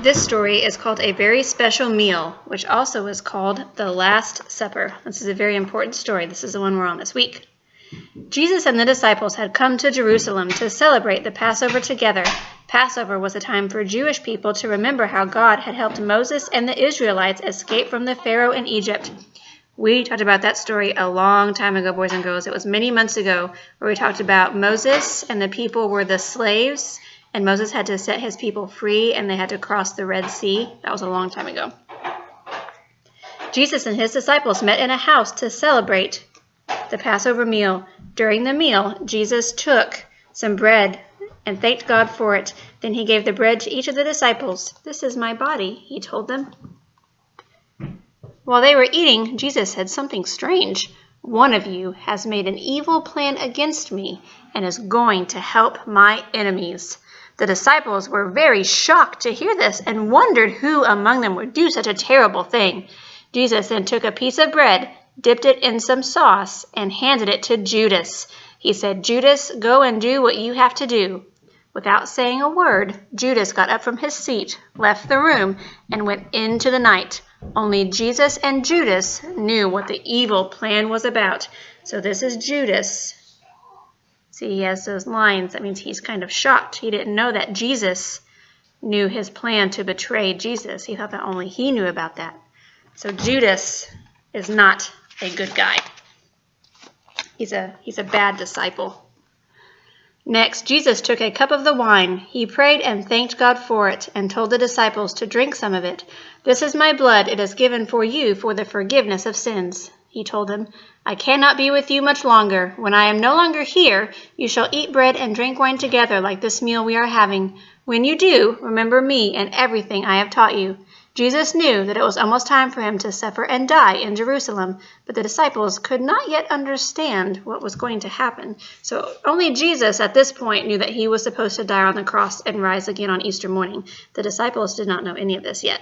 This story is called A Very Special Meal, which also is called The Last Supper. This is a very important story. This is the one we're on this week. Jesus and the disciples had come to Jerusalem to celebrate the Passover together. Passover was a time for Jewish people to remember how God had helped Moses and the Israelites escape from the Pharaoh in Egypt. We talked about that story a long time ago, boys and girls. It was many months ago where we talked about Moses and the people were the slaves, and Moses had to set his people free, and they had to cross the Red Sea. That was a long time ago. Jesus and his disciples met in a house to celebrate the Passover meal. During the meal, Jesus took some bread and thanked God for it. Then he gave the bread to each of the disciples. "This is my body," he told them. While they were eating, Jesus said something strange. "One of you has made an evil plan against me and is going to help my enemies." The disciples were very shocked to hear this and wondered who among them would do such a terrible thing. Jesus then took a piece of bread, dipped it in some sauce, and handed it to Judas. He said, "Judas, go and do what you have to do." Without saying a word, Judas got up from his seat, left the room, and went into the night. Only Jesus and Judas knew what the evil plan was about. So this is Judas. See, he has those lines. That means he's kind of shocked. He didn't know that Jesus knew his plan to betray Jesus. He thought that only he knew about that. So Judas is not a good guy. He's a bad disciple. Next, Jesus took a cup of the wine. He prayed and thanked God for it and told the disciples to drink some of it. "This is my blood. It is given for you for the forgiveness of sins." He told them, "I cannot be with you much longer. When I am no longer here, you shall eat bread and drink wine together like this meal we are having. When you do, remember me and everything I have taught you." Jesus knew that it was almost time for him to suffer and die in Jerusalem, but the disciples could not yet understand what was going to happen. So only Jesus at this point knew that he was supposed to die on the cross and rise again on Easter morning. The disciples did not know any of this yet.